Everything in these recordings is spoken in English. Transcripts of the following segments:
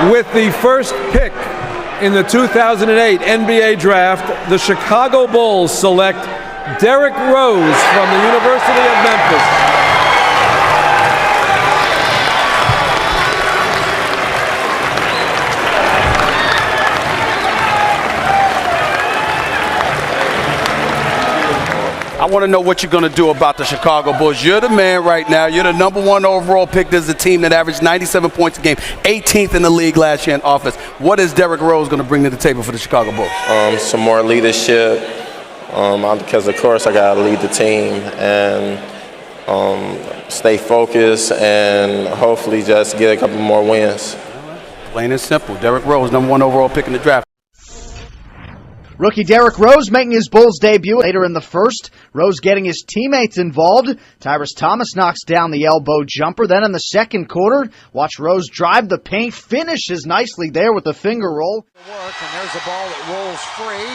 With the first pick in the 2008 NBA Draft, the Chicago Bulls select Derrick Rose from the University of Memphis. I want to know what you're going to do about the Chicago Bulls. You're the man right now. You're the #1 overall pick. There's a team that averaged 97 points a game, 18th in the league last year in offense. What is Derrick Rose going to bring to the table for the Chicago Bulls? Some more leadership, because of course I got to lead the team and stay focused and hopefully just get a couple more wins. Plain and simple. Derrick Rose, #1 overall pick in the draft. Rookie Derrick Rose making his Bulls debut later in the first. Rose getting his teammates involved. Tyrus Thomas knocks down the elbow jumper. Then in the second quarter, watch Rose drive the paint, finishes nicely there with the finger roll. And there's a ball that rolls free.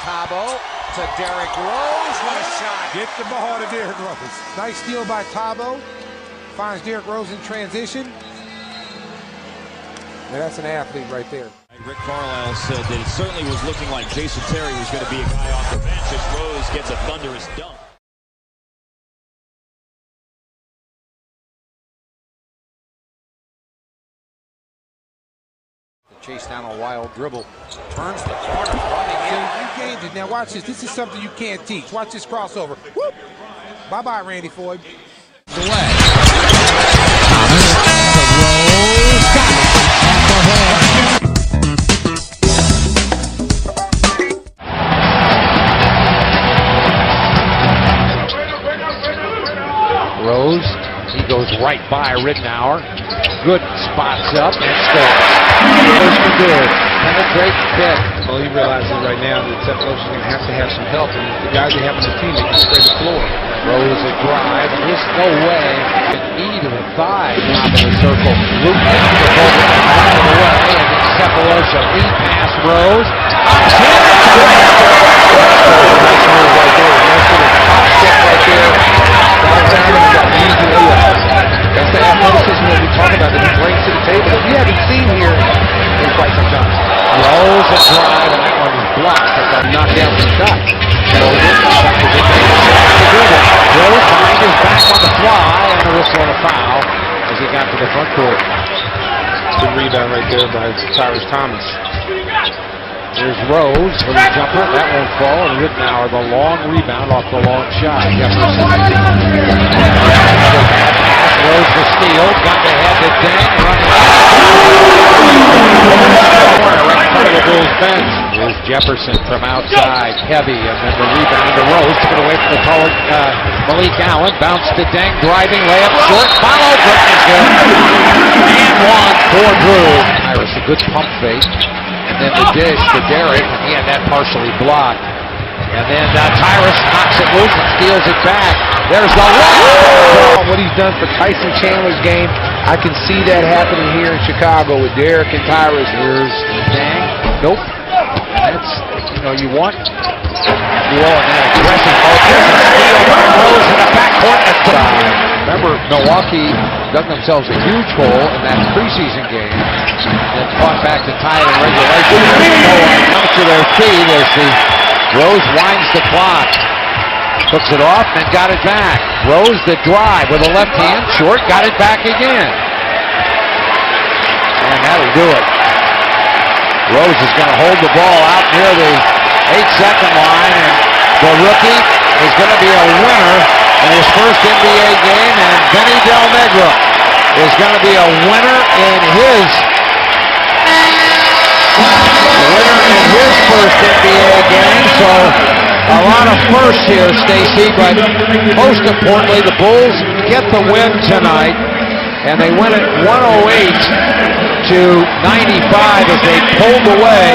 Tabo to Derrick Rose. What a shot. Get the ball to Derrick Rose. Nice steal by Tabo. Finds Derrick Rose in transition. And that's an athlete right there. Rick Carlisle said that it certainly was looking like Jason Terry was going to be a guy off the bench as Rose gets a thunderous dunk. Chase down a wild dribble. Turns the corner, running in. You gained it. Now watch this. This is something you can't teach. Watch this crossover. Whoop! Bye-bye, Randy Floyd. Delay. Thomas to Rose. Got it. Off the horn. Rose, he goes right by Rittenauer. Good spots up and scores. Goes for good. Penetrate pick. Well, he realizes right now that Cephalos's going to have some help, and the guys they have on the team, they can spread the floor. Rose a drive, and there's no way. An knee to the thigh, top of the circle. Luke down the ball, out of the way, and then Cephalosa lead pass Rose. Nice move right there. Nice little top step right there. That's the athleticism that we talk about that he brings to the table that we haven't seen here in quite some time. Rose a drive, and that one was blocked. That got knocked down from the shot. Rose behind his back on the fly, and a whistle on a foul as he got to the front court. Good rebound right there by Tyrus Thomas. There's Rose for the jumper. That won't fall. And Rittenauer, the long rebound off the long shot. Rose for steal. Got the head to Dang. Right in front of the Bulls bench. Here's Jefferson from outside. Heavy. And then the rebound to Rose. Took it away from the taller Malik Allen. Bounce to Dang. Driving. Layup short. Follow. Is good. And one for Drew. Iris, a good pump fake. And then the dish to Derrick, and he had that partially blocked. And then Tyrus knocks it loose and steals it back. There's the layup. What he's done for Tyson Chandler's game, I can see that happening here in Chicago with Derrick and Tyrus. Here's Dang. Nope. That's, you want. Well, and that aggressive focus. Steal by Rose in the backcourt. Remember, Milwaukee dug themselves a huge hole in that preseason game. Then fought back to tie it in regulation. No one comes to their feet as Rose winds the clock. Hooks it off and got it back. Rose the drive with a left hand. Short, got it back again. And that'll do it. Rose is going to hold the ball out near the 8-second line. And the rookie is going to be a winner in his first NBA game. And Benny Del Negro is going to be a winner in his first NBA game. So a lot of firsts here, Stacy, but most importantly, the Bulls get the win tonight, and they win it 108-95 as they pulled away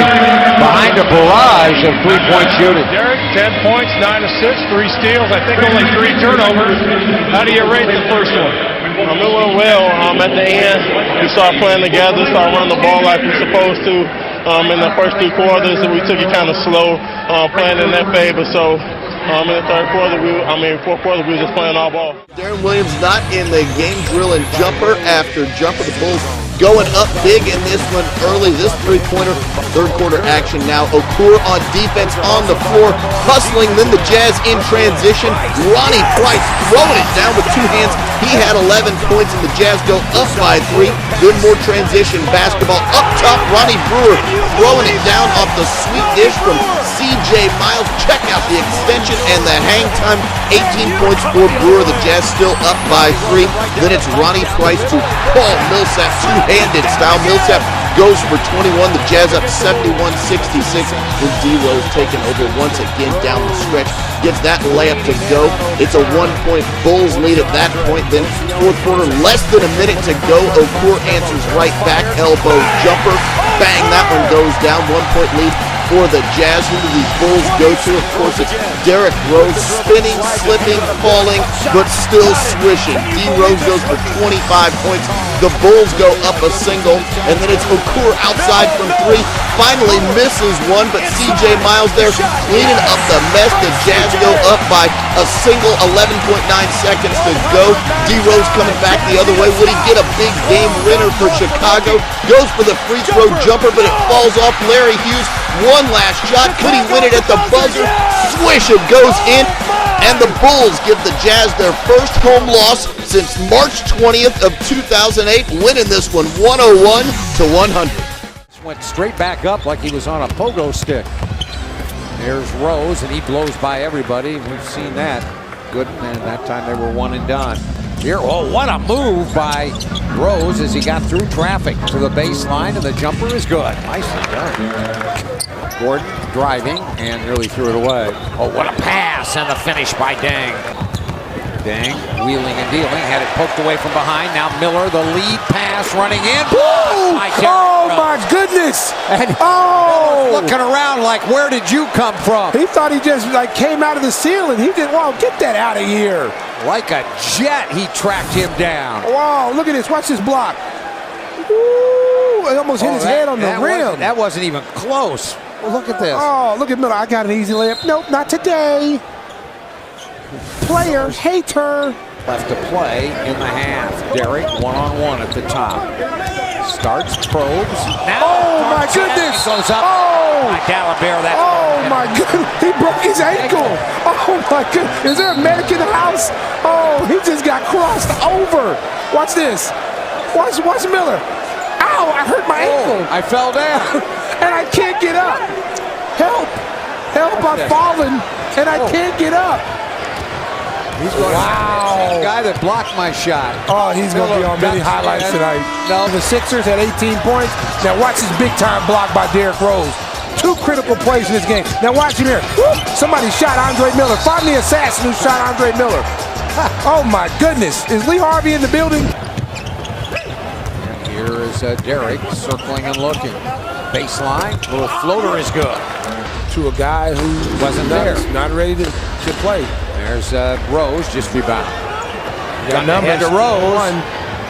behind a barrage of three-point shooting. Derrick, 10 points, 9 assists, 3 steals, I think only 3 turnovers. How do you rate the first one? It went well. At the end, we started playing together, started running the ball like we were supposed to. In the first 3 quarters, we took it kind of slow, playing in their favor. So in the fourth quarter, we were just playing all ball. Darren Williams not in the game drill and jumper after jumper. The Bulls going up big in this one early. This three-pointer, third quarter action now. Okur on defense on the floor, hustling. Then the Jazz in transition. Ronnie Price throwing it down with two hands. He had 11 points, and the Jazz go up by 3. Good more transition basketball. Up top, Ronnie Brewer throwing it down off the sweet dish from C.J. Miles. Check out the extension and the hang time. 18 points for Brewer. The Jazz still up by 3. Then it's Ronnie Price to Paul Millsap, two-handed style. Millsap goes for 21. The Jazz up 71-66. Then D. Rose taking over once again down the stretch. Gets that layup to go. It's a 1-point Bulls lead at that point. Then fourth quarter, less than a minute to go. Okur answers right back. Elbow jumper. Bang, that one goes down. 1-point lead for the Jazz. Who do the Bulls go to? Of course, it's Derrick Rose, spinning, slipping, falling, but still swishing. D. Rose goes for 25 points. The Bulls go up a single, and then it's Okur outside from 3. Finally misses one, but C.J. Miles there cleaning up the mess. The Jazz go up by a single, 11.9 seconds to go. D. Rose coming back the other way. Would he get a big game winner for Chicago? Goes for the free throw jumper, but it falls off Larry Hughes. One last shot. Could he win it at the buzzer? Swish, it goes in. And the Bulls give the Jazz their first home loss since March 20th of 2008, winning this one 101-100. Went straight back up like he was on a pogo stick. There's Rose, and he blows by everybody. We've seen that. Good, and that time they were one and done. Here, oh, what a move by Rose as he got through traffic to the baseline, and the jumper is good. Nicely done. Gordon driving and nearly threw it away. Oh, what a pass, and the finish by Deng. Deng wheeling and dealing, had it poked away from behind. Now Miller, the lead pass running in. Oh my goodness! And Miller's looking around like, where did you come from? He thought he just like came out of the ceiling. He didn't. Wow, get that out of here! Like a jet, he tracked him down. Wow, look at this. Watch this block. Ooh, it almost hit his head on the rim. That wasn't even close. Well, look at this. Oh, look at Miller. I got an easy layup. Nope, not today. Player, hater. Left to play in the half. Derrick one-on-one at the top. Starts, probes. Now, oh my goodness! Goes up. Oh, Galabert, that's my goodness! He broke his ankle. Oh my goodness! Is there a medic in the house? Oh, he just got crossed over. Watch this. Watch Miller. Ow! I hurt my ankle. I fell down, and I can't get up. Help! Help! I'm falling, and I can't get up. Wow. The guy that blocked my shot. Oh, he's going to be on many highlights tonight. No, the Sixers had 18 points. Now watch this big-time block by Derrick Rose. 2 critical plays in this game. Now watch him here. Woo! Somebody shot Andre Miller. Find the assassin who shot Andre Miller. Oh, my goodness. Is Lee Harvey in the building? And here is Derrick circling and looking. Baseline. Little floater is good. To a guy who wasn't there. Not ready to play. There's Rose, just rebound. Got numbers to Rose.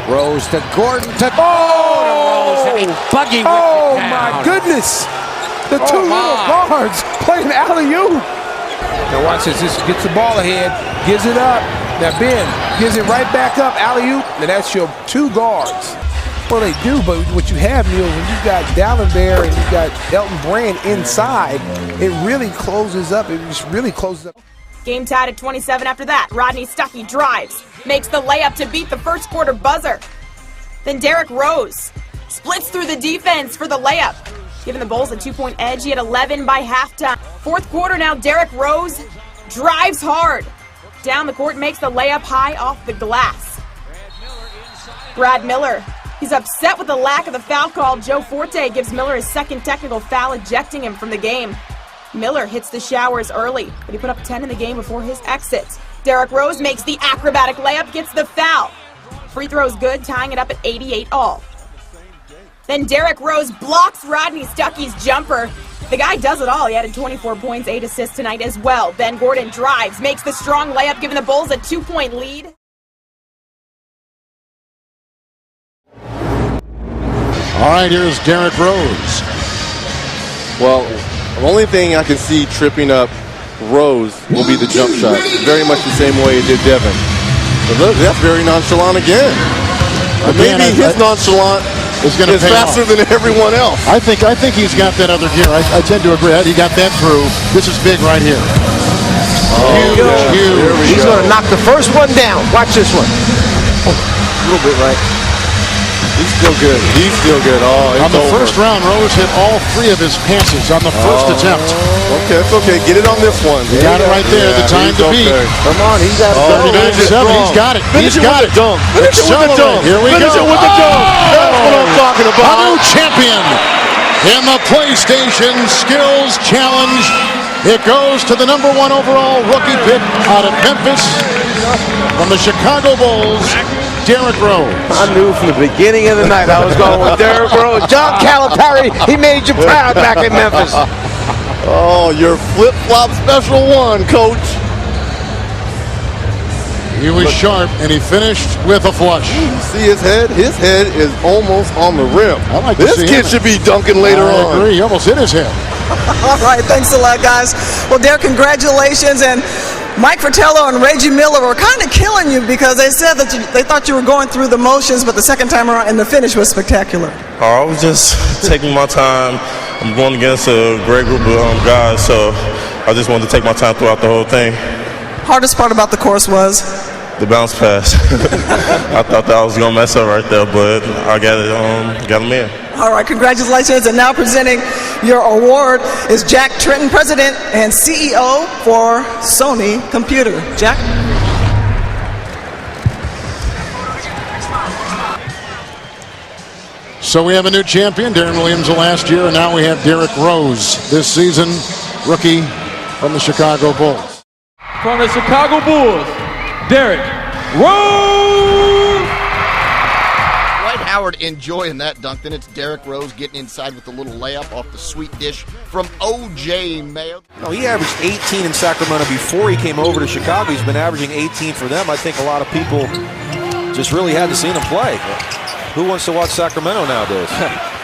Rose to Gordon to Rose. And buggy my goodness! The two little guards playing alley-oop. Now watch this. This gets the ball ahead, gives it up. Now Ben gives it right back up, alley-oop. Now that's your 2 guards. Well, they do, but what you have, Neil, when you got Dallenberg and you got Elton Brand inside, it really closes up. It just really closes up. Game tied at 27 after that. Rodney Stuckey drives, makes the layup to beat the first quarter buzzer. Then Derrick Rose splits through the defense for the layup, giving the Bulls a 2-point edge. He had 11 by halftime. Fourth quarter now, Derrick Rose drives hard. Down the court, makes the layup high off the glass. Brad Miller, he's upset with the lack of the foul call. Joe Forte gives Miller his second technical foul, ejecting him from the game. Miller hits the showers early, but he put up 10 in the game before his exit. Derrick Rose makes the acrobatic layup, gets the foul. Free throw's good, tying it up at 88 all. Then Derrick Rose blocks Rodney Stuckey's jumper. The guy does it all. He added 24 points, 8 assists tonight as well. Ben Gordon drives, makes the strong layup, giving the Bulls a 2-point lead. All right, here's Derrick Rose. Well, the only thing I can see tripping up Rose will be the jump shot. Very much the same way it did Devin. But look, that's very nonchalant again. Maybe his nonchalant is going to pay faster off. than everyone else. I think he's got that other gear. I tend to agree. He got that through. This is big right here. Huge. He's going to knock the first one down. Watch this one. A little bit right. He's still good. He's still good. On the first round, Rose hit all 3 of his passes on the first attempt. Okay, it's okay. Get it on this one. He got it right there. The time to beat. Come on, he's got it. 39-7. He's got it. He's got it. Finish it with the dunk. Here we go. Finish it with the dunk. That's what I'm talking about. A new champion in the PlayStation Skills Challenge. It goes to the #1 overall rookie pick out of Memphis from the Chicago Bulls, Derrick Rose. I knew from the beginning of the night I was going with Derrick Rose. John Calipari, he made you proud back in Memphis. Oh, your flip-flop special one, Coach. He was sharp, and he finished with a flush. You see his head? His head is almost on the rim. I like this kid should be dunking later on. I agree. He almost hit his head. All right, thanks a lot, guys. Well, Derrick, congratulations. And Mike Fratello and Reggie Miller were kind of killing you because they said that they thought you were going through the motions, but the second time around and the finish was spectacular. I was just taking my time. I'm going against a great group of guys, so I just wanted to take my time throughout the whole thing. Hardest part about the course was? The bounce pass. I thought that I was going to mess up right there, but I got him in. All right, congratulations. And now presenting your award is Jack Trenton, President and CEO for Sony Computer. Jack? So we have a new champion, Darren Williams of last year, and now we have Derrick Rose this season, rookie from the Chicago Bulls. From the Chicago Bulls, Derrick Rose! Dwight Howard enjoying that dunk. Then it's Derrick Rose getting inside with a little layup off the sweet dish from O.J. Mayo. No, he averaged 18 in Sacramento before he came over to Chicago. He's been averaging 18 for them. I think a lot of people just really hadn't seen him play. Who wants to watch Sacramento nowadays?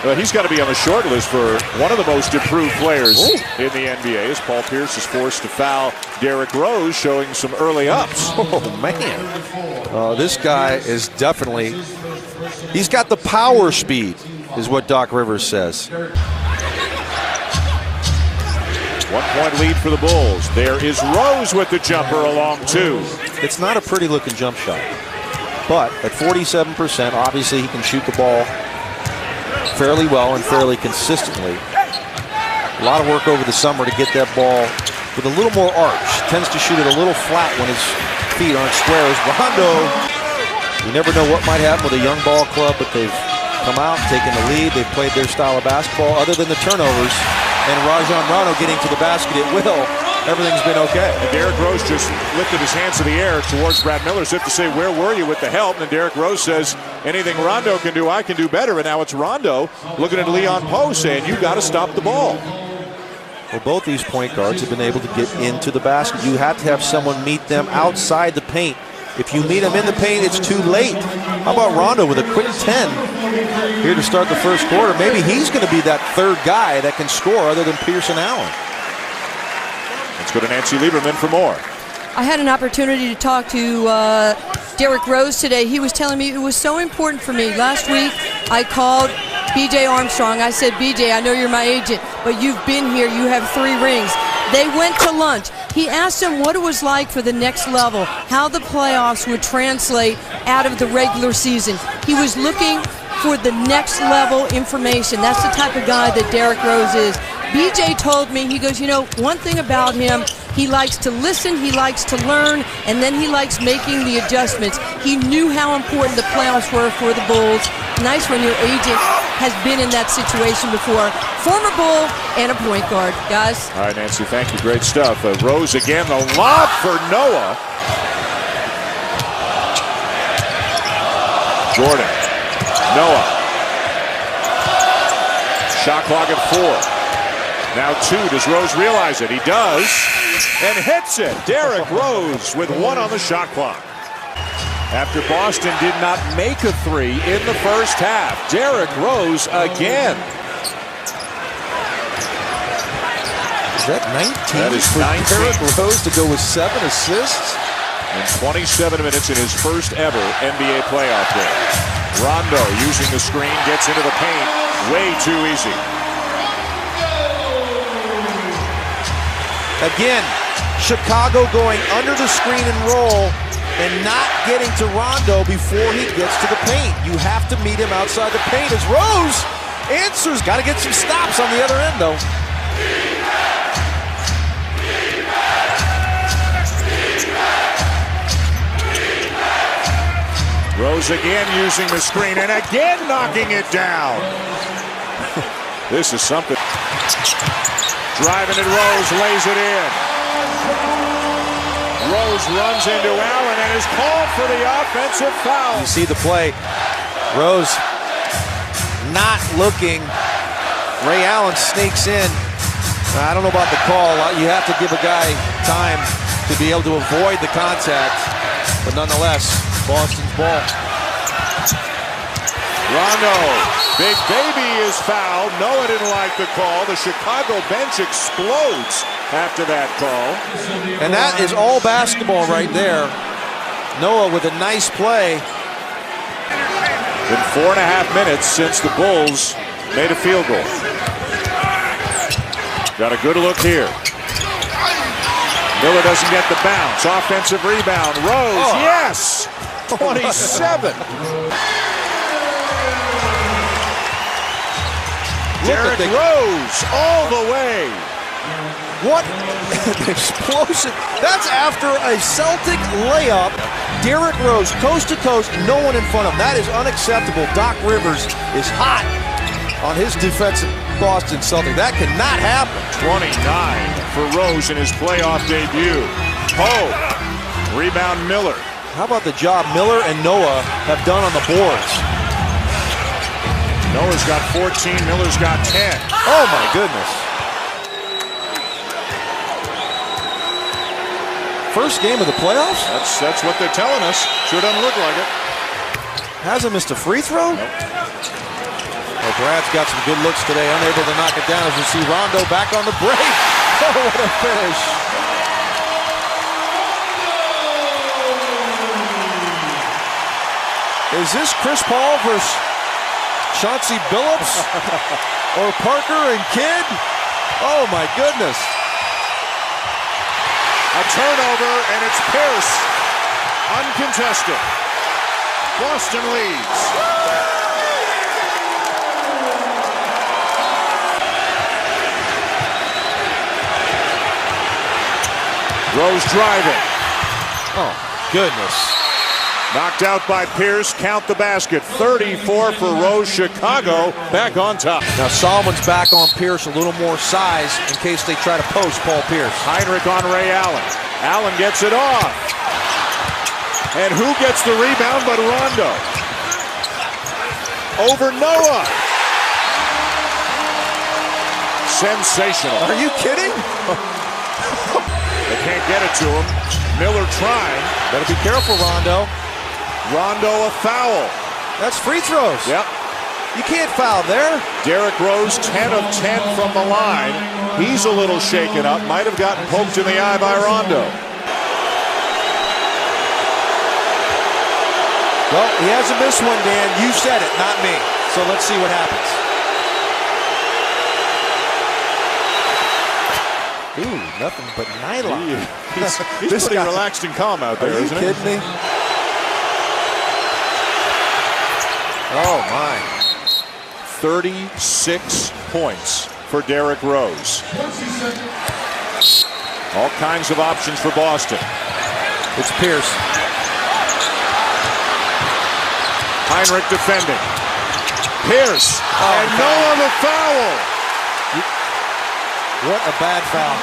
Well, he's got to be on the short list for one of the most improved players in the NBA as Paul Pierce is forced to foul Derrick Rose, showing some early ups. Oh, man. This guy is definitely, he's got the power speed, is what Doc Rivers says. 1 point lead for the Bulls. There is Rose with the jumper along 2. It's not a pretty looking jump shot. But at 47%, obviously he can shoot the ball fairly well and fairly consistently. A lot of work over the summer to get that ball with a little more arch. Tends to shoot it a little flat when his feet aren't squares. Rondo, you never know what might happen with a young ball club, but they've come out, taken the lead. They've played their style of basketball other than the turnovers. And Rajon Rondo getting to the basket at will. Everything's been okay. And Derrick Rose just lifted his hands in the air towards Brad Miller as if to say, where were you with the help? And Derrick Rose says, anything Rondo can do, I can do better. And now it's Rondo looking at Leon Poe saying, you got to stop the ball. Well, both these point guards have been able to get into the basket. You have to have someone meet them outside the paint. If you meet them in the paint, it's too late. How about Rondo with a quick 10 here to start the first quarter? Maybe he's going to be that third guy that can score other than Pearson Allen. Let's go to Nancy Lieberman for more. I had an opportunity to talk to Derrick Rose today. He was telling me it was so important for me. Last week, I called B.J. Armstrong. I said, B.J., I know you're my agent, but you've been here. You have 3 rings. They went to lunch. He asked him what it was like for the next level, how the playoffs would translate out of the regular season. He was looking for the next level information. That's the type of guy that Derrick Rose is. BJ told me, he goes, you know, one thing about him, he likes to listen, he likes to learn, and then he likes making the adjustments. He knew how important the playoffs were for the Bulls. Nice when your agent has been in that situation before. Former Bull and a point guard, guys. All right, Nancy, thank you. Great stuff. Rose again, the lob for Noah. Jordan. Noah. Shot clock at 4. Now 2. Does Rose realize it? He does. And hits it. Derrick Rose with 1 on the shot clock. After Boston did not make a 3 in the first half. Derrick Rose again. Is that 19? That is for 19. Derrick Rose to go with 7 assists? In 27 minutes in his first ever NBA playoff game. Rondo using the screen, gets into the paint. Way too easy. Again, Chicago going under the screen and roll and not getting to Rondo before he gets to the paint. You have to meet him outside the paint as Rose answers. Got to get some stops on the other end, though. Rose again using the screen and again knocking it down. This is something. Driving it, Rose lays it in. Rose runs into Allen and is called for the offensive foul. You see the play. Rose not looking. Ray Allen sneaks in. I don't know about the call. You have to give a guy time to be able to avoid the contact. But nonetheless, Boston's ball. Rondo, Big Baby is fouled. Noah didn't like the call. The Chicago bench explodes after that call. And that is all basketball right there. Noah with a nice play. Been 4.5 minutes since the Bulls made a field goal. Got a good look here. Miller doesn't get the bounce. Offensive rebound. Rose, yes! 27. Derrick Rose all the way. What an explosion. That's after a Celtic layup. Derrick Rose, coast to coast, no one in front of him. That is unacceptable. Doc Rivers is hot on his defensive Boston Celtic. That cannot happen. 29 for Rose in his playoff debut. Poe, rebound Miller. How about the job Miller and Noah have done on the boards? Noah's got 14, Miller's got 10. Oh my goodness. First game of the playoffs? That's what they're telling us. Sure doesn't look like it. Hasn't missed a free throw? Nope. Well, Brad's got some good looks today, unable to knock it down as we see Rondo back on the break. Oh, what a finish. Is this Chris Paul versus Chauncey Billups or Parker and Kidd? Oh my goodness. A turnover and it's Pierce. Uncontested. Boston leads. Rose driving. Oh, goodness. Knocked out by Pierce. Count the basket. 34 for Rose. Chicago back on top. Now Solomon's back on Pierce, a little more size in case they try to post Paul Pierce. Heinrich on Ray Allen. Allen gets it off. And who gets the rebound but Rondo? Over Noah. Sensational. Are you kidding? They can't get it to him. Miller trying. Better be careful, Rondo. Rondo a foul. That's free throws. Yep. You can't foul there. Derrick Rose, 10 of 10 from the line. He's a little shaken up. Might have gotten poked in the eye by Rondo. Well, he hasn't missed one, Dan. You said it, not me. So let's see what happens. Ooh, nothing but nylon. He's pretty relaxed and calm out there, isn't he? Are you kidding me? Oh, my. 36 points for Derrick Rose. All kinds of options for Boston. It's Pierce. Heinrich defending. Pierce. And Noah the foul. What a bad foul.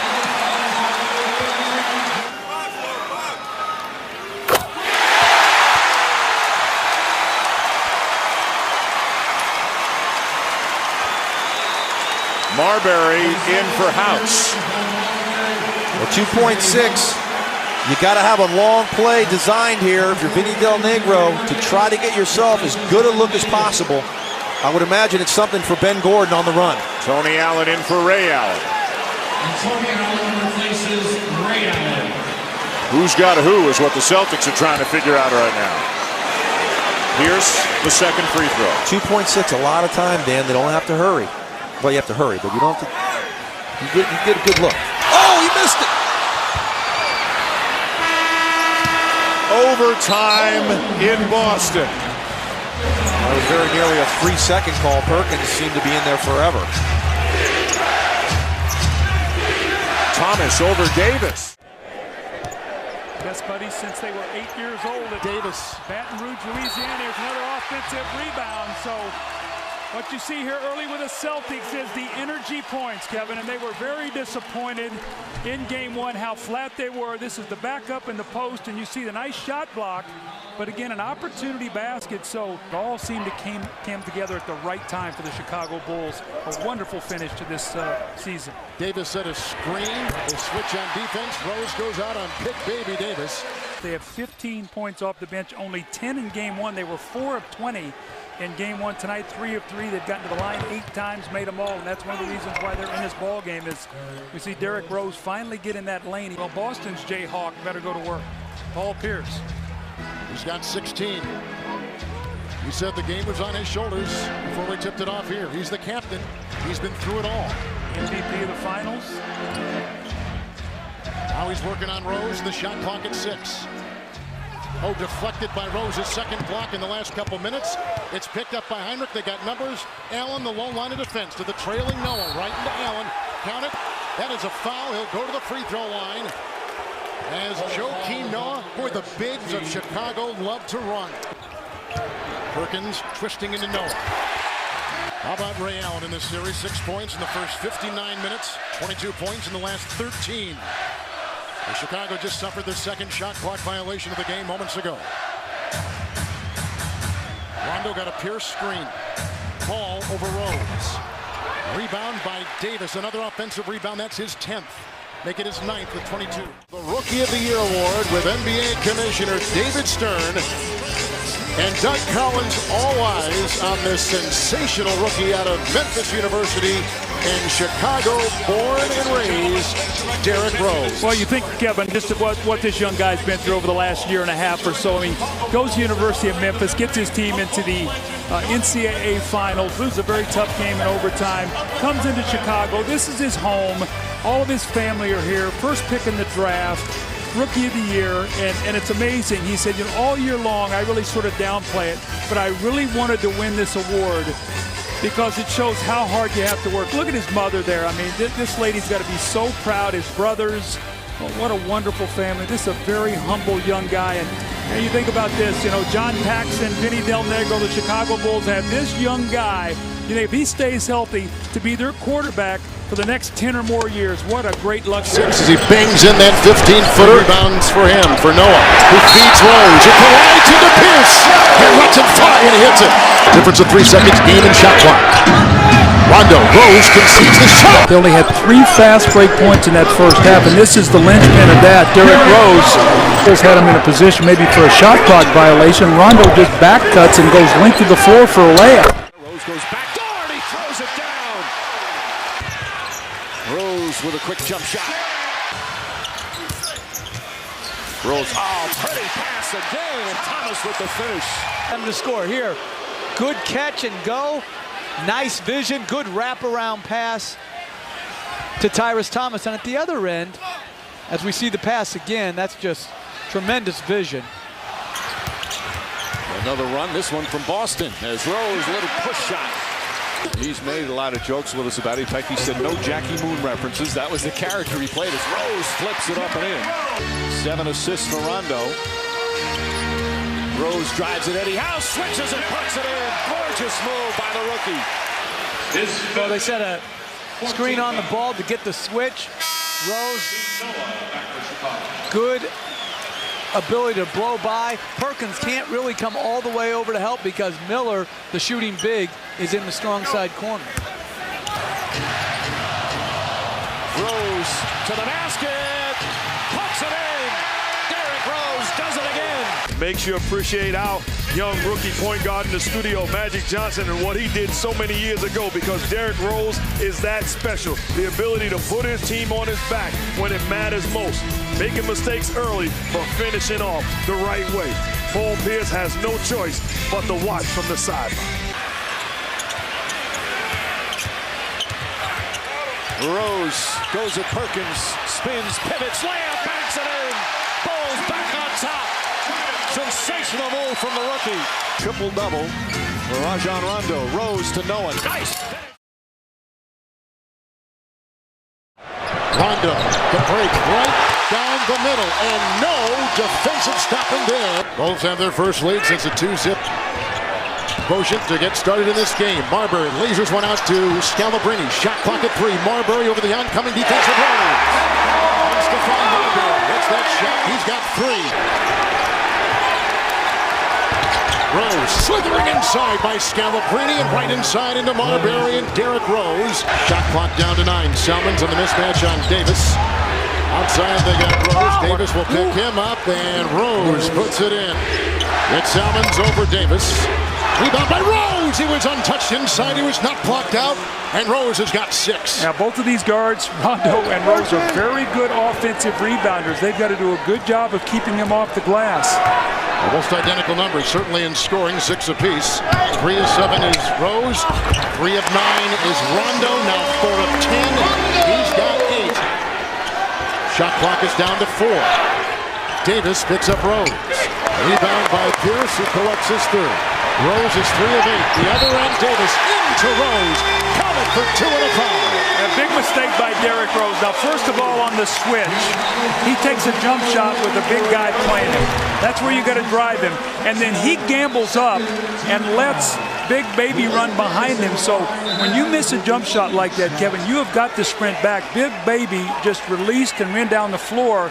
Marbury in for House. Well, 2.6. You got to have a long play designed here if you're Vinny Del Negro to try to get yourself as good a look as possible. I would imagine it's something for Ben Gordon on the run. Tony Allen in for Ray Allen. And Tony Allen replaces Ray Allen. Who's got who is what the Celtics are trying to figure out right now. Here's the second free throw. 2.6, a lot of time, Dan. They don't have to hurry. Well, you have to hurry, but you don't have to. You get a good look. Oh, he missed it. Overtime in Boston. That was very nearly a 3-second call. Perkins seemed to be in there forever. Thomas over Davis. Best buddies since they were 8 years old at Davis. Baton Rouge, Louisiana. There's another offensive rebound. So what you see here early with the Celtics is the energy points, Kevin, and they were very disappointed in game one how flat they were. This is the backup in the post, and you see the nice shot block, but again, an opportunity basket. So it all seemed to came together at the right time for the Chicago Bulls. A wonderful finish to this season. Davis set a screen. They switch on defense. Rose goes out on pick baby Davis. They have 15 points off the bench, only 10 in game one. They were 4 of 20 in game one tonight, 3 of 3. They've gotten to the line 8 times, made them all, and that's one of the reasons why they're in this ball game is we see Derrick Rose finally get in that lane. Well, Boston's Jayhawk better go to work. Paul Pierce. He's got 16. He said the game was on his shoulders before they tipped it off here. He's the captain. He's been through it all. MVP of the finals. Now he's working on Rose. The shot clock at 6. Oh, deflected by Rose's second block in the last couple minutes. It's picked up by Heinrich. They got numbers. Allen, the low line of defense to the trailing Noah. Right into Allen. Count it. That is a foul. He'll go to the free throw line. As Joakim Noah, boy, the bigs of Chicago love to run. Perkins twisting into Noah. How about Ray Allen in this series? 6 points in the first 59 minutes. 22 points in the last 13. Chicago just suffered their second shot clock violation of the game moments ago. Rondo got a Pierce screen. Ball over Rose. Rebound by Davis. Another offensive rebound. That's his 10th. Make it his 9th with 22. The Rookie of the Year award with NBA Commissioner David Stern and Doug Collins. All eyes on this sensational rookie out of Memphis University in Chicago, born and raised, Derrick Rose. Well, you think, Kevin, just what this young guy's been through over the last year and a half or so. I mean, goes to the University of Memphis, gets his team into the NCAA Finals, loses a very tough game in overtime, comes into Chicago. This is his home. All of his family are here. First pick in the draft. Rookie of the Year, and it's amazing. He said, you know, all year long, I really sort of downplay it, but I really wanted to win this award because it shows how hard you have to work. Look at his mother there. I mean, this lady's got to be so proud. His brothers, well, what a wonderful family. This is a very humble young guy, and you think about this, you know, John Paxson, Vinny Del Negro, the Chicago Bulls have this young guy, you know, if he stays healthy, to be their quarterback for the next 10 or more years. What a great luxury. As he bangs in that 15-footer. Rebounds for him, for Noah, who feeds Rose. It collides into Pierce. He lets it fly, and he hits it. Difference of 3 seconds, game and shot clock. Rondo, Rose concedes the shot. They only had 3 fast break points in that first half, and this is the linchpin of that. Derrick Rose had him in a position maybe for a shot clock violation. Rondo just back cuts and goes length of the floor for a layup. Rose goes back door, and he throws it down. Rose with a quick jump shot. Rose, oh, pretty pass again, and Thomas with the finish. Time to score here. Good catch and go. Nice vision, good wraparound pass to Tyrus Thomas. And at the other end, as we see the pass again, that's just tremendous vision. Another run, this one from Boston, as Rose, a little push shot. He's made a lot of jokes with us about it. In fact, he said no Jackie Moon references. That was the character he played as Rose flips it up and in. 7 assists for Rondo. Rose drives it, Eddie House switches and puts it in. Gorgeous move by the rookie. Well, they set a screen on the ball to get the switch. Rose, good ability to blow by. Perkins can't really come all the way over to help because Miller, the shooting big, is in the strong side corner. Rose to the basket, puts it in. Derrick Rose does it again. Makes you appreciate our young rookie point guard in the studio, Magic Johnson, and what he did so many years ago, because Derrick Rose is that special. The ability to put his team on his back when it matters most. Making mistakes early, but finishing off the right way. Paul Pierce has no choice but to watch from the sideline. Rose goes at Perkins, spins, pivots, layup, banks it in. Bulls back on top. Sensational move from the rookie. Triple-double for Rajon Rondo. Rose to Noah. Nice. Rondo, the break right down the middle, and no defensive stopping there. Bulls have their first lead since a 2-zip quotient to get started in this game. Marbury lasers one out to Scalabrine. Shot clock at 3. Marbury over the oncoming defensive line. And Stephon Marbury gets that shot. He's got 3. Rose slithering inside by Scalabrine, and right inside into Marbury and Derrick Rose. Shot clock down to 9. Salmons on the mismatch on Davis. Outside they got Rose. Davis will pick him up, and Rose puts it in. It's Salmons over Davis. Rebound by Rose. He was untouched inside. He was not blocked out, and Rose has got 6. Now both of these guards, Rondo and Rose, are very good offensive rebounders. They've got to do a good job of keeping him off the glass. Almost identical numbers, certainly in scoring, 6 apiece. 3 of 7 is Rose. 3 of 9 is Rondo. Now 4 of 10. He's got 8. Shot clock is down to 4. Davis picks up Rose. Rebound by Pierce, who collects his 3rd. Rose is 3 of 8. The other end, Davis into Rose. Counted for 2 and a foul. A big mistake by Derrick Rose. Now, first of all, on the switch, he takes a jump shot with a big guy playing him. That's where you got to drive him. And then he gambles up and lets Big Baby run behind him. So when you miss a jump shot like that, Kevin, you have got to sprint back. Big Baby just released and ran down the floor.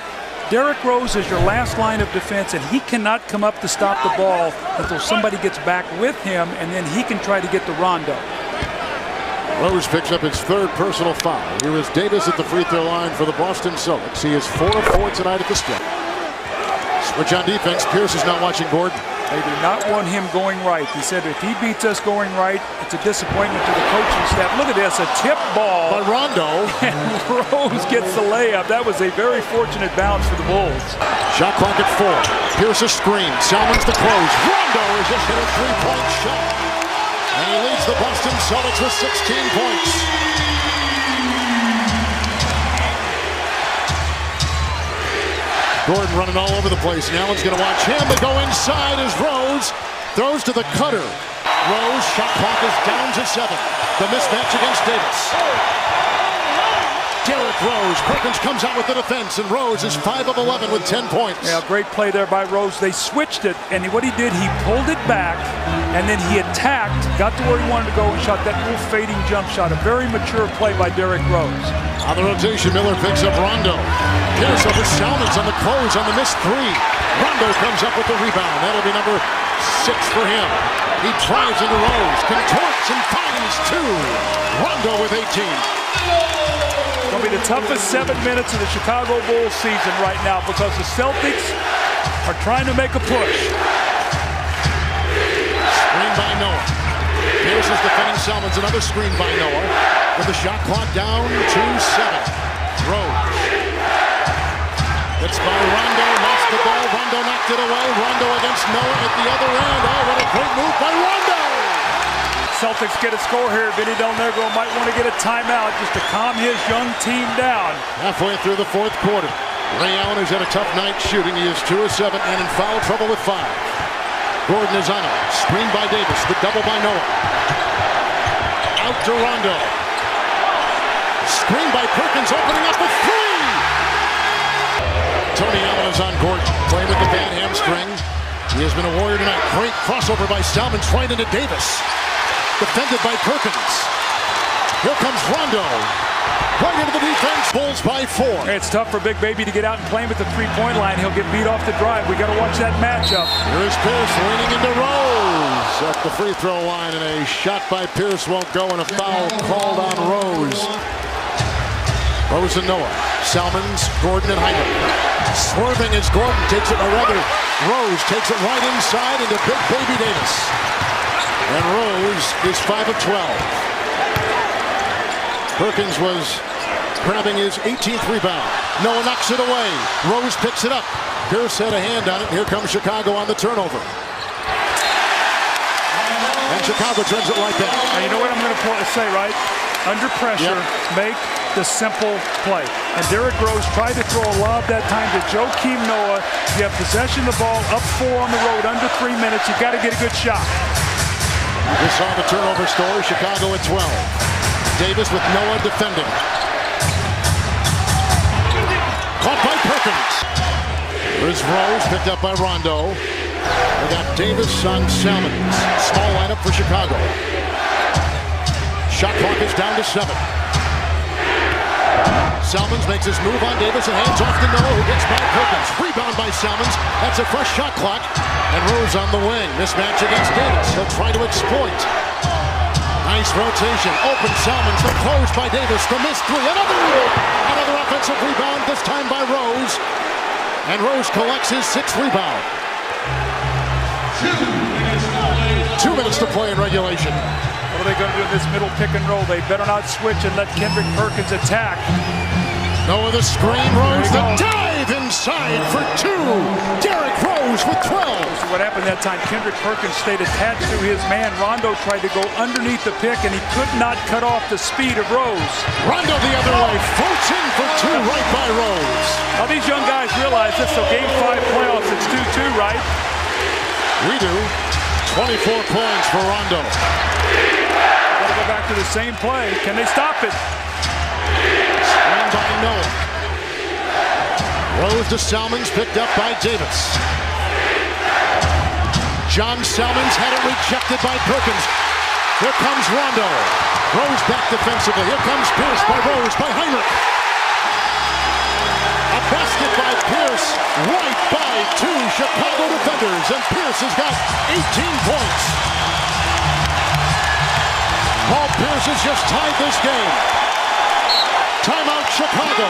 Derrick Rose is your last line of defense, and he cannot come up to stop the ball until somebody gets back with him, and then he can try to get to Rondo. Rose picks up his 3rd personal foul. Here is Davis at the free throw line for the Boston Celtics. He is 4 of 4 tonight at the strip. Switch on defense. Pierce is not watching Gordon. They do not want him going right. He said if he beats us going right, it's a disappointment to the coaching staff. Look at this, a tip ball. By Rondo. And Rose gets the layup. That was a very fortunate bounce for the Bulls. Shot clock at 4. Pierce a screen. Salmons the close. Rondo is just hit a 3-point shot. And he leads the Boston Celtics with 16 points. Gordon running all over the place. Now Allen's going to watch him. They go inside as Rose throws to the cutter. Rose, shot clock is down to 7. The mismatch against Davis. Derrick Rose. Perkins comes out with the defense, and Rose is 5 of 11 with 10 points. Yeah, great play there by Rose. They switched it, and what he did, he pulled it back, and then he attacked, got to where he wanted to go, and shot that little fading jump shot. A very mature play by Derrick Rose. On the rotation, Miller picks up Rondo. Pierce over Salmons on the close on the missed 3. Rondo comes up with the rebound. That'll be number 6 for him. He drives into Rose, contorts and finds 2. Rondo with 18. It'll be the toughest 7 minutes of the Chicago Bulls season right now because the Celtics are trying to make a push. Screen by Noah. Pierce is defending Salmons. Another screen by Noah. With the shot clock down to 7. Rose. It's by Rondo. Knocks the ball. Rondo knocked it away. Rondo against Noah at the other end. Oh, what a great move by Rondo! Celtics get a score here. Vinny Del Negro might want to get a timeout just to calm his young team down. Halfway through the 4th quarter. Ray Allen, who's had a tough night shooting, he is 2 of 7 and in foul trouble with 5. Gordon is on it. Screened by Davis. The double by Noah. Out to Rondo. Screened by Perkins, opening up with 3. Tony Allen is on Gordon. Playing with the bad hamstring. He has been a warrior tonight. Great crossover by Salmons right into Davis. Defended by Perkins. Here comes Rondo. Right into the defense. Bulls by 4. It's tough for Big Baby to get out and play him at the 3-point line. He'll get beat off the drive. We got to watch that matchup. Here's Pierce leaning into Rose at the free throw line, and a shot by Pierce won't go, and a foul called on Rose. Rose and Noah. Salmons, Gordon, and Hyman. Swerving as Gordon takes it, or rather, Rose takes it right inside into Big Baby Davis. And Rose is 5 of 12. Perkins was grabbing his 18th rebound. Noah knocks it away. Rose picks it up. Pierce had a hand on it. Here comes Chicago on the turnover. And Chicago turns it right back. Now, you know what I'm going to say, right? Under pressure, make the simple play. And Derrick Rose tried to throw a lob that time to Joakim Noah. You have possession of the ball, up 4 on the road, under 3 minutes. You've got to get a good shot. You just saw the turnover story. Chicago at 12. Davis with Noah defending. Caught by Perkins. Here's Rose, picked up by Rondo. We got Davis on Salmons. Small lineup for Chicago. Shot clock is down to 7. Salmons makes his move on Davis and hands off to Noah, who gets by Perkins. Rebound by Salmons. That's a fresh shot clock. And Rose on the wing. Mismatch against Davis. He'll try to exploit. Nice rotation. Open Salmons. The close by Davis. The missed three. Another offensive rebound, this time by Rose. And Rose collects his 6th rebound. 2 minutes to play in regulation. What are they going to do in this middle pick and roll? They better not switch and let Kendrick Perkins attack. Noah the screen, Rose the dive inside for 2. Derrick Rose with 12. So what happened that time, Kendrick Perkins stayed attached to his man. Rondo tried to go underneath the pick, and he could not cut off the speed of Rose. Rondo the other way, floats in for 2 right by Rose. Now these young guys realize this, so Game 5 playoffs, it's 2-2, right? We do. 24 points for Rondo. Got to go back to the same play. Can they stop it? Screen by Noah. Rose to Salmons, picked up by Davis. John Salmons had it rejected by Perkins. Here comes Rondo. Rose back defensively. Here comes Pierce by Rose by Heinrich. A basket by Pierce, right by 2 Chicago defenders, and Pierce has got 18 points. Paul Pierce has just tied this game. Timeout, Chicago.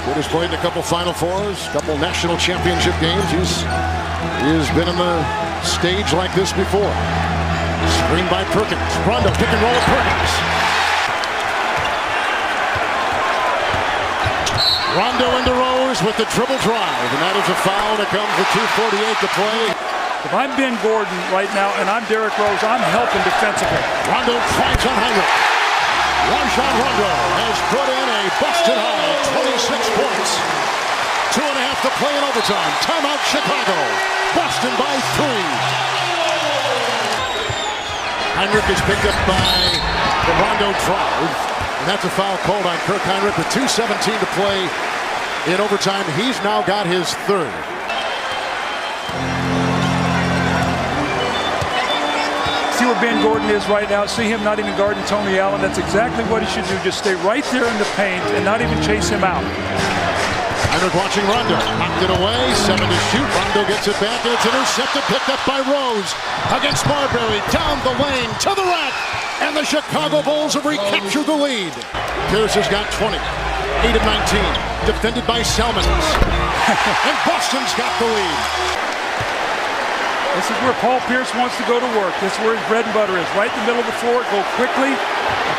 Wood has played in a couple Final Fours, a couple national championship games. He has been on the stage like this before. Screen by Perkins. Rondo pick and roll with Perkins. Rondo into Rose with the triple drive, and that is a foul that comes with 2:48 to play. If I'm Ben Gordon right now and I'm Derrick Rose, I'm helping defensively. Rondo tries on Heinrich. Rajon Rondo has put in a busted high 26 points. 2.5 to play in overtime. Timeout Chicago. Boston by 3. Heinrich is picked up by the Rondo drive. And that's a foul called on Kirk Heinrich with 2:17 to play in overtime. He's now got his 3rd. See where Ben Gordon is right now. See him not even guarding Tony Allen. That's exactly what he should do. Just stay right there in the paint and not even chase him out. Heinrich watching Rondo. Knocked it away. 7 to shoot. Rondo gets it back, and it's intercepted. Picked up by Rose. Against Marbury. Down the lane. To the rack. And the Chicago Bulls have recaptured the lead. Pierce has got 20. 8 of 19. Defended by Salmons. And Boston's got the lead. This is where Paul Pierce wants to go to work. This is where his bread and butter is. Right in the middle of the floor. Go quickly.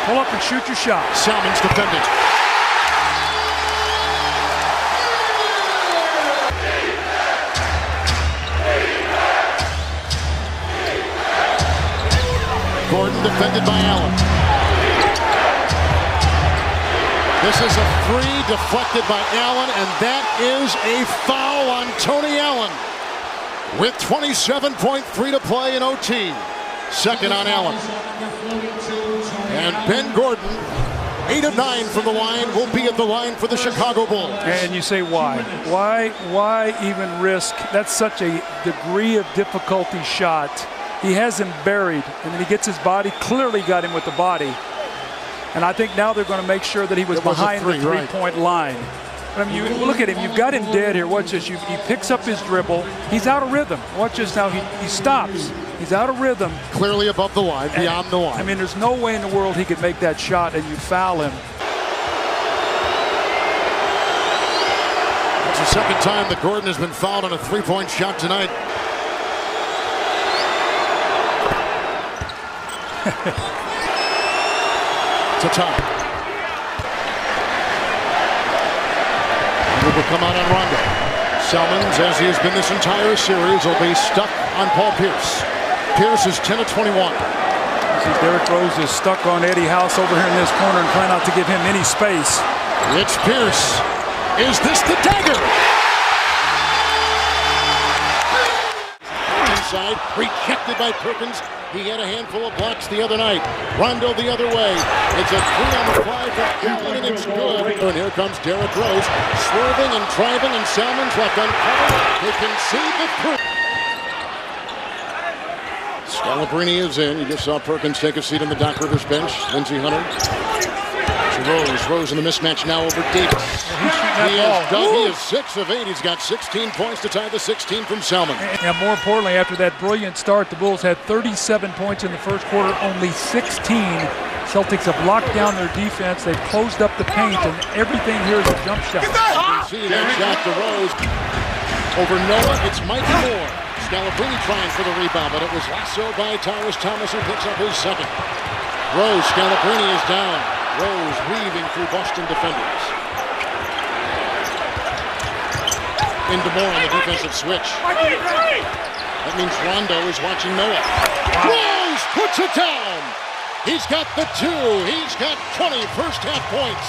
Pull up and shoot your shot. Salmons defending. Gordon defended by Allen. This is a 3 deflected by Allen, and that is a foul on Tony Allen. With 27.3 to play in OT. Second on Allen. And Ben Gordon, 8 of 9 from the line, will be at the line for the Chicago Bulls. And you say why? Why even risk? That's such a degree of difficulty shot. He has him buried, and then he gets his body, clearly got him with the body. And I think now they're going to make sure that he was behind the three-point line. I mean, you look at him. You've got him dead here. Watch this. He picks up his dribble. He's out of rhythm. Watch this now. He stops. He's out of rhythm. Clearly above the line, beyond the line. I mean, there's no way in the world he could make that shot, and you foul him. It's the second time that Gordon has been fouled on a three-point shot tonight. to tie. Will come out on Rondo. Selmans, as he has been this entire series, will be stuck on Paul Pierce. Pierce is 10 of 21. See, Derrick Rose is stuck on Eddie House over here in this corner and trying not to give him any space. It's Pierce. Is this the dagger? Inside, rejected by Perkins. He had a handful of blocks the other night. Rondo the other way. It's a 3 on the fly for Allen, and it's good. And here comes Derrick Rose, swerving and driving, and Selmans left uncovered. They concede the three. Scalabrine is in. You just saw Perkins take a seat on the Doc Rivers bench. Lindsey Hunter. Rose in the mismatch now over Davis. He is 6 of 8. He's got 16 points to tie the 16 from Selman. And more importantly, after that brilliant start, the Bulls had 37 points in the first quarter, only 16. Celtics have locked down their defense. They've closed up the paint, and everything here is a jump shot. You can see that shot to Rose. Over Noah, it's Mike Moore. Scalabrine trying for the rebound, but it was lassoed by Tyrus Thomas, who picks up his second. Rose, Scalabrine is down. Rose weaving through Boston defenders. Into Moore on the defensive switch. That means Rondo is watching Noah. Rose puts it down. He's got the 2. He's got 20 first half points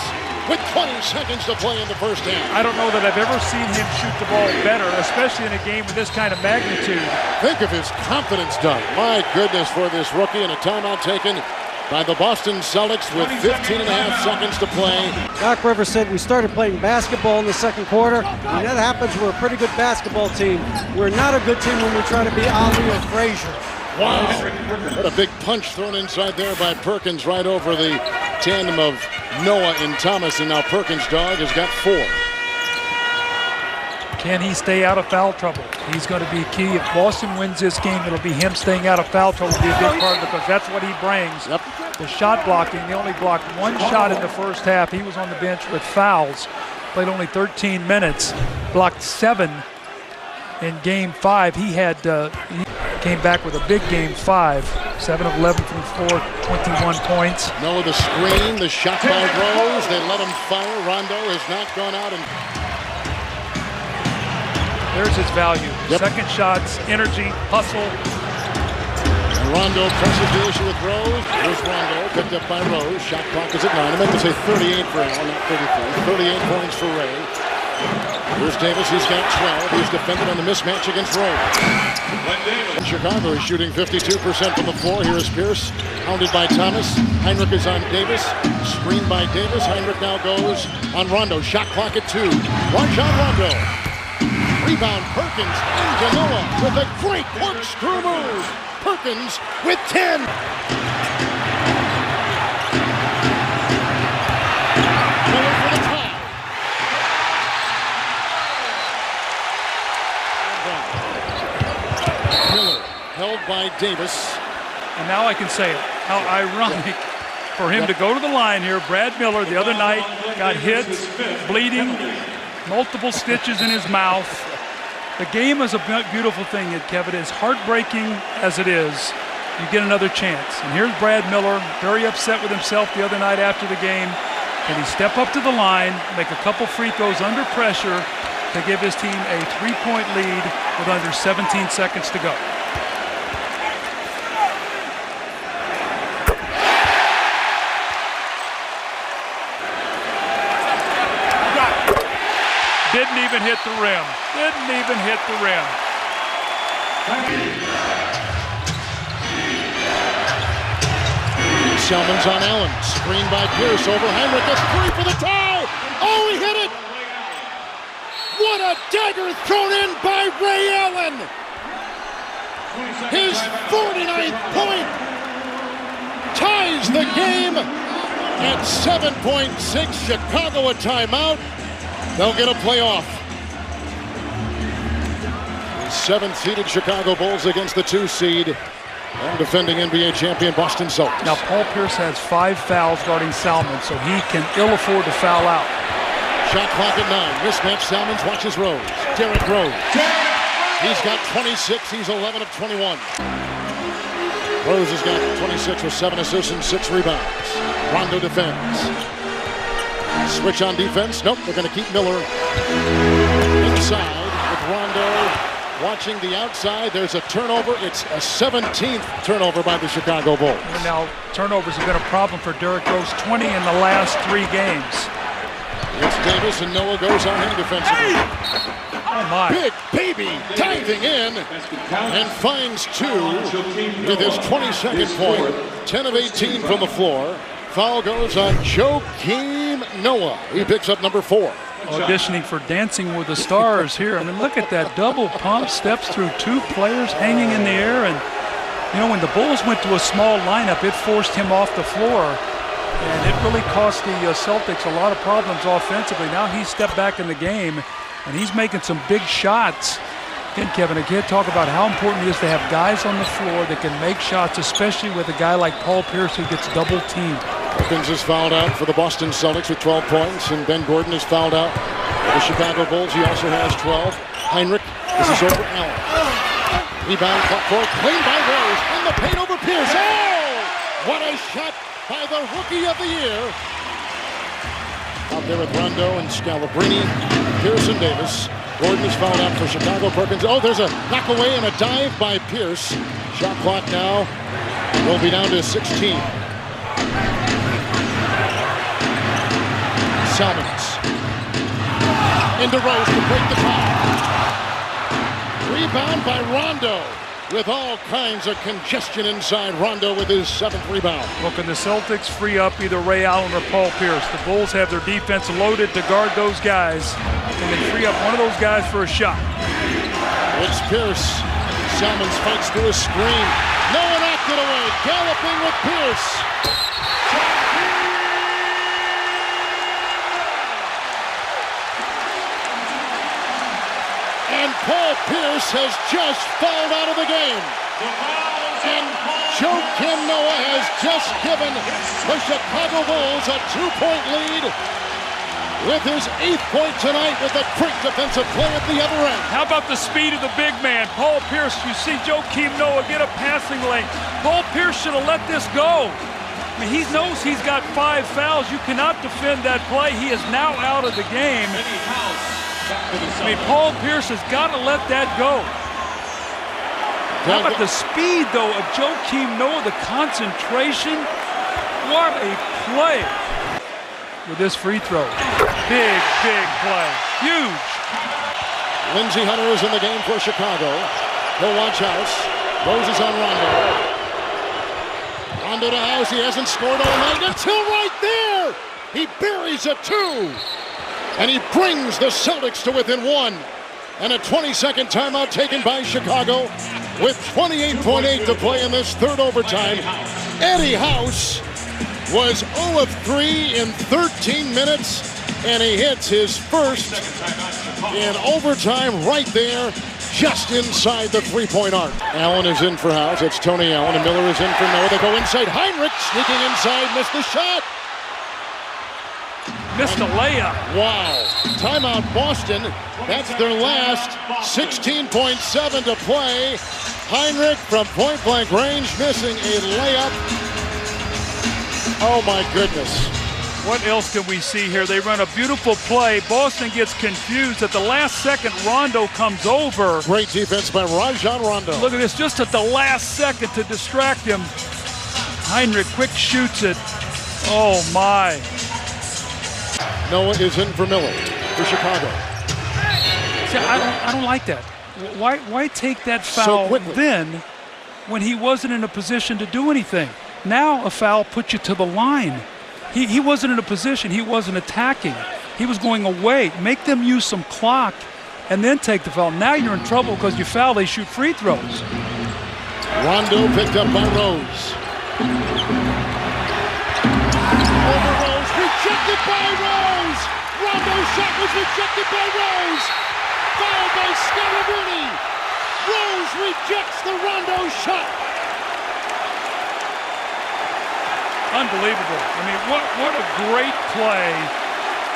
with 20 seconds to play in the first half. I don't know that I've ever seen him shoot the ball better, especially in a game with this kind of magnitude. Think of his confidence dunk. My goodness, for this rookie, and a timeout taken by the Boston Celtics with 15 and a half seconds to play. Doc Rivers said we started playing basketball in the second quarter. When that happens, we're a pretty good basketball team. We're not a good team when we try to be Ali or Frazier. Wow. What a big punch thrown inside there by Perkins right over the tandem of Noah and Thomas, and now Perkins' dog has got 4. Can he stay out of foul trouble? He's going to be key. If Boston wins this game, it'll be him staying out of foul trouble. Will be a big part because that's what he brings. Yep. The shot blocking. They only blocked 1 shot in the first half. He was on the bench with fouls. Played only 13 minutes. Blocked 7 in Game 5. He came back with a big Game 5. 7 of 11 from the floor, 21 points. Noah the screen, the shot by Rose. They let him fire. Rondo has not gone out and. There's his value. Yep. Second shots, energy, hustle. And Rondo presses the issue with Rose. Here's Rondo, picked up by Rose. Shot clock is at 9. I meant to say 38 for Allen, not 33. 38 points for Ray. Here's Davis, he's got 12. He's defended on the mismatch against Rose. Chicago is shooting 52% from the floor. Here is Pierce, hounded by Thomas. Heinrich is on Davis. Screened by Davis. Heinrich now goes on Rondo. Shot clock at 2. Watch out, Rondo. Rebound, Perkins into Noah with a great corkscrew move. Perkins with 10. Miller for the tie. Miller held by Davis. And now I can say it. How ironic for him to go to the line here. Brad Miller the other night got hit, bleeding, multiple stitches in his mouth. The game is a beautiful thing, Kevin. As heartbreaking as it is, you get another chance. And here's Brad Miller, very upset with himself the other night after the game. Can he step up to the line, make a couple free throws under pressure to give his team a 3-point lead with under 17 seconds to go? Didn't even hit the rim. Didn't even hit the rim. Selmans on Allen. Screen by Pierce over Heinrich. That's 3 for the tie. Oh, he hit it. What a dagger thrown in by Ray Allen. His 49th point ties the game at 7.6. Chicago a timeout. They'll get a playoff. 7th-seeded Chicago Bulls against the 2-seed and defending NBA champion Boston Celtics. Now, Paul Pierce has 5 fouls guarding Salmon, so he can ill afford to foul out. Shot clock at 9. Mismatch. Salmons watches Rose. Derrick Rose. He's got 26. He's 11 of 21. Rose has got 26 with 7 assists and 6 rebounds. Rondo defends. Switch on defense. Nope, they're going to keep Miller inside with Rondo watching the outside. There's a turnover. It's a 17th turnover by the Chicago Bulls. And now turnovers have been a problem for Derrick Rose, 20 in the last 3 games. It's Davis, and Noah goes on him defensively. Oh my. Big baby diving in and finds 2 with his 22nd point. 10 of 18 from the floor. Foul goes on Joakim Noah. He picks up number 4. Auditioning for Dancing with the Stars here. I mean, look at that double pump, steps through 2 players hanging in the air. And, you know, when the Bulls went to a small lineup, it forced him off the floor. And it really cost the Celtics a lot of problems offensively. Now he's stepped back in the game, and he's making some big shots. Again, Kevin, I can't talk about how important it is to have guys on the floor that can make shots, especially with a guy like Paul Pierce who gets double teamed. Perkins is fouled out for the Boston Celtics with 12 points, and Ben Gordon is fouled out for the Chicago Bulls. He also has 12. Heinrich, this is over Allen. Rebound, clock forward, clean by Rose, in the paint over Pierce. Oh! What a shot by the Rookie of the Year. Out there with Rondo and Scalabrine, Pierce and Davis. Gordon is fouled out for Chicago. Perkins, oh, there's a knock away and a dive by Pierce. Shot clock now will be down to 16. Salmons into Rose to break the tie. Rebound by Rondo with all kinds of congestion inside. Rondo with his 7th rebound. Well, can the Celtics free up either Ray Allen or Paul Pierce? The Bulls have their defense loaded to guard those guys. Can they free up one of those guys for a shot? It's Pierce. Salmons fights through a screen. No one knocked it away. Galloping with Pierce. And Paul Pierce has just fouled out of the game. And Joakim Noah has just given the Chicago Bulls a 2-point lead with his 8th point tonight with a great defensive play at the other end. How about the speed of the big man? Paul Pierce, you see Joakim Noah get a passing lane. Paul Pierce should have let this go. I mean, he knows he's got 5 fouls. You cannot defend that play. He is now out of the game. I mean, Paul Pierce has got to let that go. How about the speed, though, of Joakim Noah, the concentration? What a play with this free throw. Big, big play. Huge. Lindsey Hunter is in the game for Chicago. He'll watch House. Rose is on Rondo. Rondo to House. He hasn't scored all night until right there. He buries a 2. And he brings the Celtics to within 1. And a 20-second timeout taken by Chicago with 28.8 to play in this 3rd overtime. Eddie House was 0 of 3 in 13 minutes, and he hits his first in overtime right there, just inside the 3-point arc. Allen is in for House. It's Tony Allen, and Miller is in for Noah. They go inside. Heinrich sneaking inside, missed the shot. Missed a layup. Wow. Timeout Boston. That's their last. 16.7 to play. Heinrich from point-blank range missing a layup. Oh, my goodness. What else can we see here? They run a beautiful play. Boston gets confused. At the last second, Rondo comes over. Great defense by Rajon Rondo. Look at this, just at the last second to distract him. Heinrich quick shoots it. Oh, my. Noah is in for Miller for Chicago. See, I don't like that. Why take that foul then when he wasn't in a position to do anything? Now a foul puts you to the line. He wasn't in a position. He wasn't attacking. He was going away. Make them use some clock and then take the foul. Now you're in trouble because you foul, they shoot free throws. Rondo picked up by Rose. Over Rose, rejected by Rose. Rondo's shot was rejected by Rose. Fouled by Scalabrine. Rose rejects the Rondo shot. Unbelievable. I mean, what a great play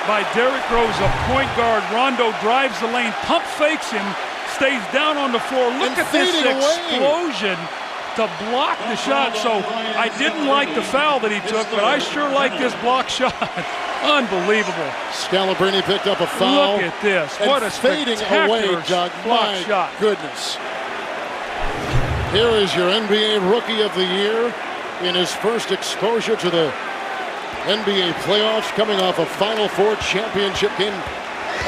by Derrick Rose, a point guard. Rondo drives the lane, pump fakes him, stays down on the floor. Look at this explosion. to block the shot. So I didn't like the foul that he took, but I sure like this block shot. Unbelievable. Scalabrine picked up a foul. Look at this. And What a fading spectacular away, Doug. block My shot. goodness. Here is your NBA Rookie of the Year in his first exposure to the NBA playoffs, coming off a Final Four championship game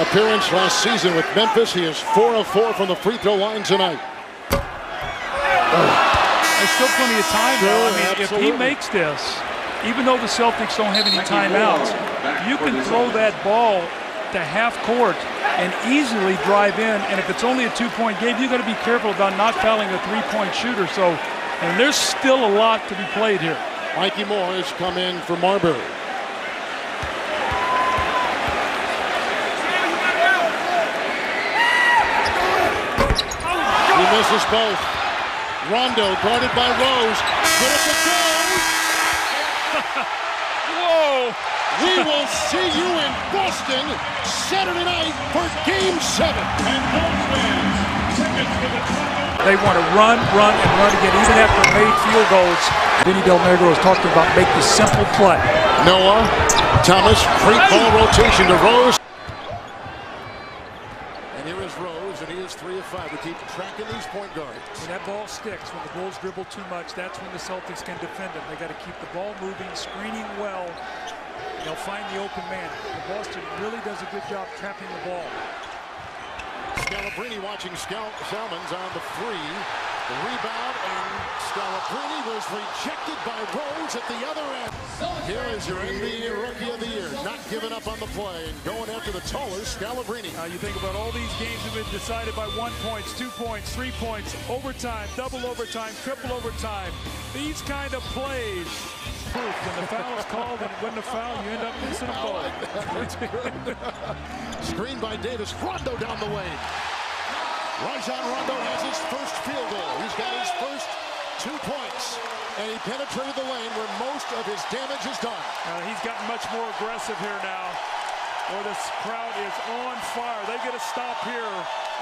appearance last season with Memphis. He is 4 of 4 from the free throw line tonight. There's still plenty of time, though. I mean, Absolutely. if he makes this, even though the Celtics don't have any timeouts, you can throw that ball to half court and easily drive in. And if it's only a 2-point game, you got to be careful about not fouling a 3-point shooter. So, and there's still a lot to be played here. Mikey Moore has come in for Marbury. He misses both. Rondo guarded by Rose. But if it goes, whoa! We will see you in Boston Saturday night for Game 7. They want to run, and run again, even after made field goals. Vinny Del Negro is talking about make the simple play. Noah, Thomas, great ball rotation to Rose. And here is Rose, and he is 3 of 5. We keep tracking these point guards. When that ball sticks, when the Bulls dribble too much, that's when the Celtics can defend it. They got to keep the ball moving, screening well. They'll find the open man. Boston really does a good job trapping the ball. Scalabrine watching Salmons on the 3. The rebound, and Scalabrine was rejected by Rose at the other end. Here is your NBA Rookie of the Year, not giving up on the play and going after the taller Scalabrine. You think about all these games have been decided by 1 point, 2 points, 3 points, overtime, double overtime, triple overtime. These kind of plays. When the foul is called and when the foul, you end up missing a ball. Screen by Davis. Rondo down the lane. Rajon Rondo has his first field goal. He's got his first 2 points. And he penetrated the lane where most of his damage is done. He's gotten much more aggressive here now. Or this crowd is on fire. They get a stop here.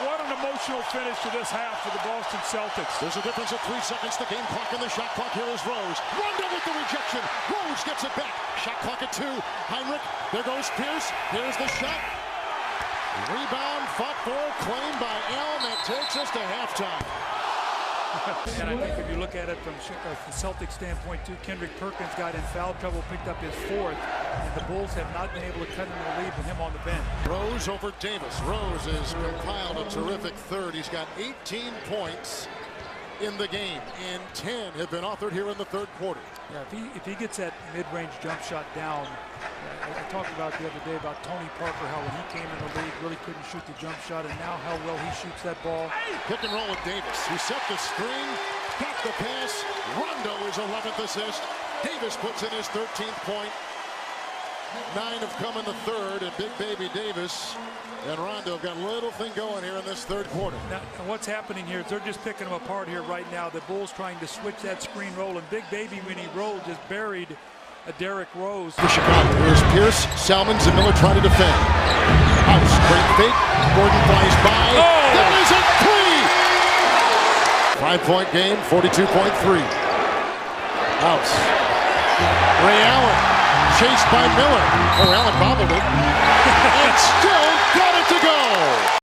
What an emotional finish to this half for the Boston Celtics. There's a difference of 3 seconds. The game clock and the shot clock. Here is Rose. Rondo with the rejection. Rose gets it back. Shot clock at 2. Heinrich. There goes Pierce. Here's the shot. Rebound fought for. Claimed by Allen. That takes us to halftime. And I think if you look at it from the Celtics standpoint too, Kendrick Perkins got in foul trouble, picked up his 4th, and the Bulls have not been able to cut him the lead with him on the bench. Rose over Davis. Rose has compiled a terrific third. He's got 18 points in the game, and 10 have been authored here in the third quarter. Yeah, if he gets that mid-range jump shot down, I talked about the other day about Tony Parker, how when he came in the league really couldn't shoot the jump shot, and now how well he shoots that ball. Pick and roll with Davis. He set the screen, got the pass. Rondo is 11th assist. Davis puts in his 13th point. 9 have come in the third, and Big Baby Davis and Rondo have got a little thing going here in this third quarter. Now, what's happening here is they're just picking them apart here right now. The Bulls trying to switch that screen roll, and Big Baby, when he rolled, just buried a Derrick Rose. For Chicago, here's Pierce, Salmons, and Miller trying to defend. House, great fake. Gordon flies by. Oh! There is a 3! 5-point game, 42.3. House. Ray Allen, chased by Miller. Oh, Allen bobbled it. And still goes.